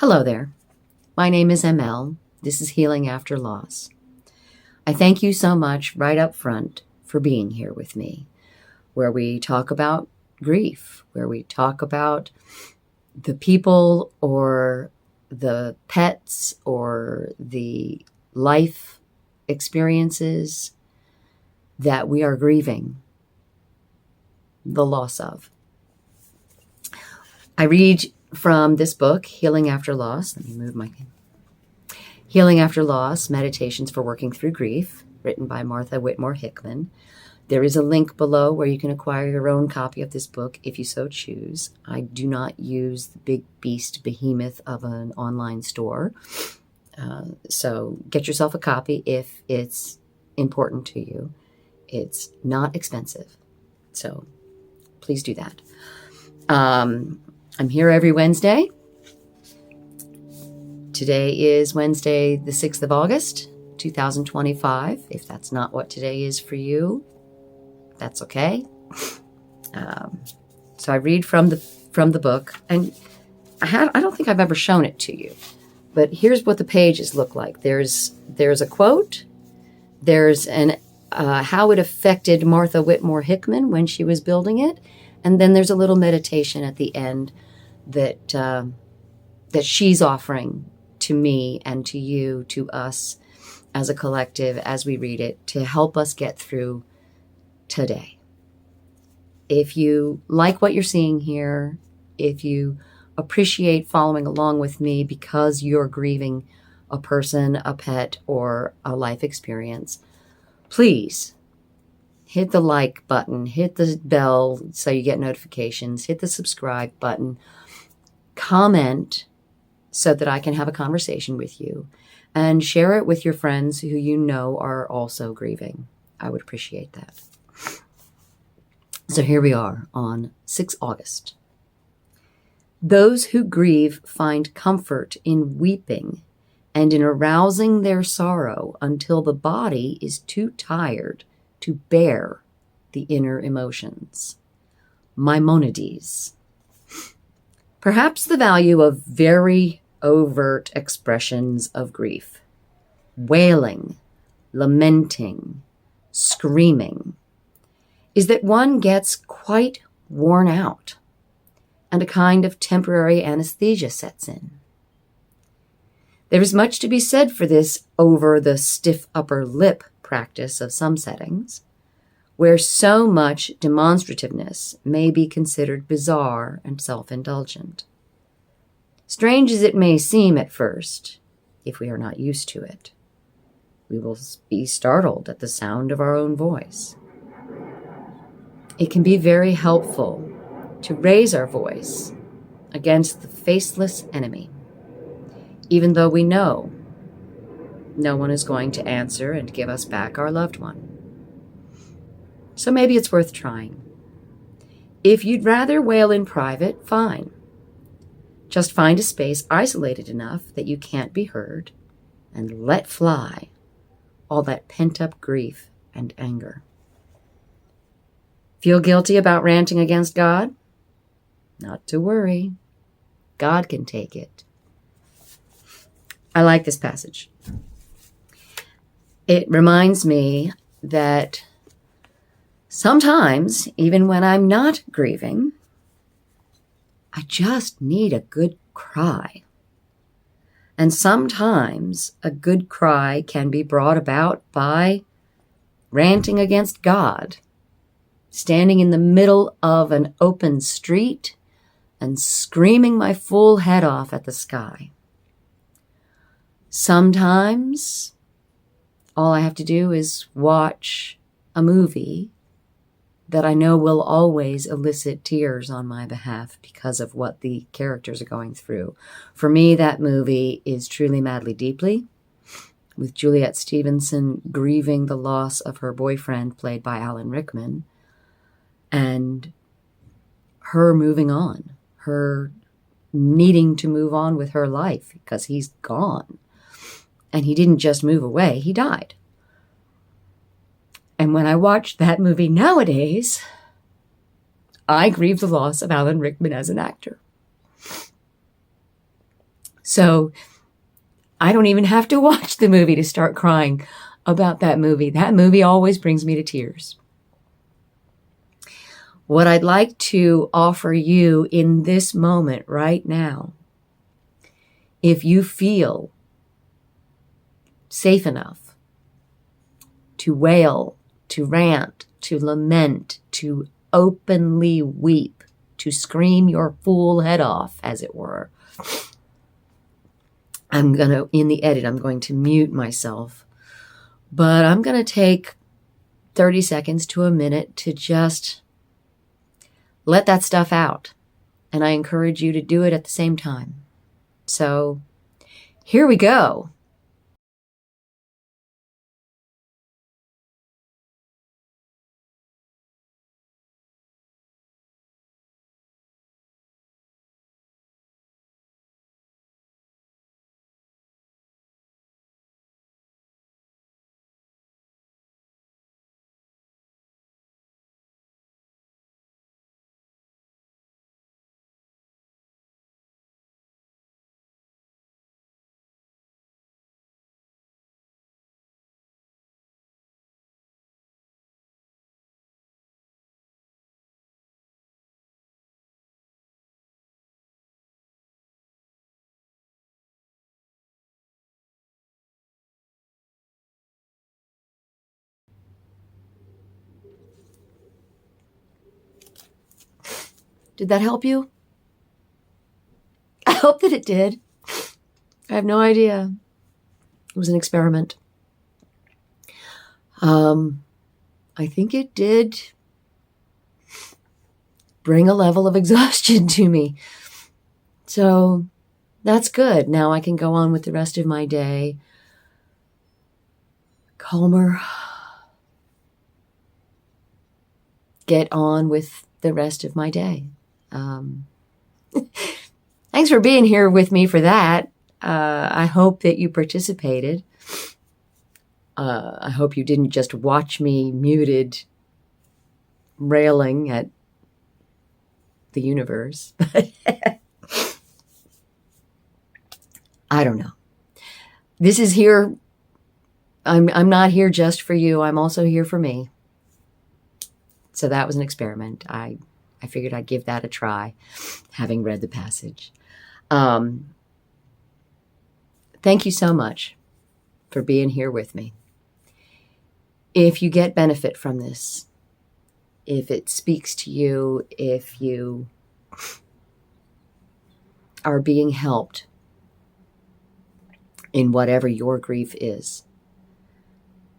Hello there. My name is ML. This is Healing After Loss. I thank you so much right up front for being here with me, where we talk about grief, where we talk about the people or the pets or the life experiences that we are grieving the loss of. I read from this book, Healing After Loss. Let me move my Healing After Loss, Meditations for Working Through Grief, written by Martha Whitmore Hickman. There is a link below where you can acquire your own copy of this book if you so choose. I do not use the big beast behemoth of an online store. So get yourself a copy if it's important to you. It's not expensive. So please do that. I'm here every Wednesday. Today is Wednesday, the 6th of August, 2025. If that's not what today is for you, that's okay. So I read from the book, and I don't think I've ever shown it to you, but here's what the pages look like. There's a quote. There's how it affected Martha Whitmore Hickman when she was building it. And then there's a little meditation at the end that she's offering to me and to you, to us as a collective, as we read it, to help us get through today. If you like what you're seeing here, if you appreciate following along with me because you're grieving a person, a pet, or a life experience, please hit the like button, hit the bell so you get notifications, hit the subscribe button, comment so that I can have a conversation with you, and share it with your friends who you know are also grieving. I would appreciate that. So here we are on 6 August. Those who grieve find comfort in weeping and in arousing their sorrow until the body is too tired to bear the inner emotions. Maimonides. Perhaps the value of very overt expressions of grief, wailing, lamenting, screaming, is that one gets quite worn out and a kind of temporary anesthesia sets in. There is much to be said for this over the stiff upper lip practice of some settings, where so much demonstrativeness may be considered bizarre and self-indulgent. Strange as it may seem at first, if we are not used to it, we will be startled at the sound of our own voice. It can be very helpful to raise our voice against the faceless enemy, even though we know no one is going to answer and give us back our loved one. So maybe it's worth trying. If you'd rather wail in private, fine. Just find a space isolated enough that you can't be heard and let fly all that pent-up grief and anger. Feel guilty about ranting against God? Not to worry. God can take it. I like this passage. It reminds me that sometimes, even when I'm not grieving, I just need a good cry. And sometimes a good cry can be brought about by ranting against God, standing in the middle of an open street and screaming my full head off at the sky. Sometimes all I have to do is watch a movie that I know will always elicit tears on my behalf because of what the characters are going through. For me, that movie is Truly Madly Deeply, with Juliet Stevenson grieving the loss of her boyfriend, played by Alan Rickman, and her moving on, her needing to move on with her life because he's gone. And he didn't just move away, he died. And when I watch that movie nowadays, I grieve the loss of Alan Rickman as an actor. So I don't even have to watch the movie to start crying about that movie. That movie always brings me to tears. What I'd like to offer you in this moment right now, if you feel safe enough to wail, to rant, to lament, to openly weep, to scream your fool head off, as it were, in the edit, I'm going to mute myself, but I'm going to take 30 seconds to a minute to just let that stuff out. And I encourage you to do it at the same time. So here we go. Did that help you? I hope that it did. I have no idea. It was an experiment. I think it did bring a level of exhaustion to me. So that's good. Now I can go on with the rest of my day calmer. Get on with the rest of my day. Thanks for being here with me for that. I hope that you participated. I hope you didn't just watch me muted railing at the universe. I don't know. This is here. I'm not here just for you. I'm also here for me. So that was an experiment. I figured I'd give that a try, having read the passage. Thank you so much for being here with me. If you get benefit from this, if it speaks to you, if you are being helped in whatever your grief is,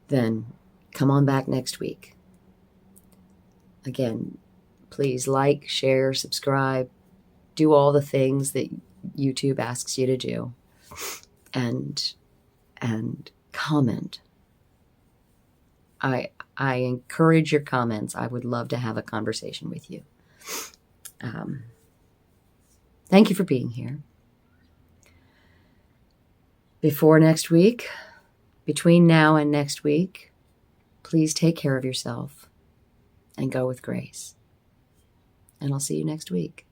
then come on back next week. Again, please like, share, subscribe, do all the things that YouTube asks you to do, and comment. I encourage your comments. I would love to have a conversation with you. Thank you for being here. Before next week, between now and next week, please take care of yourself and go with grace. And I'll see you next week.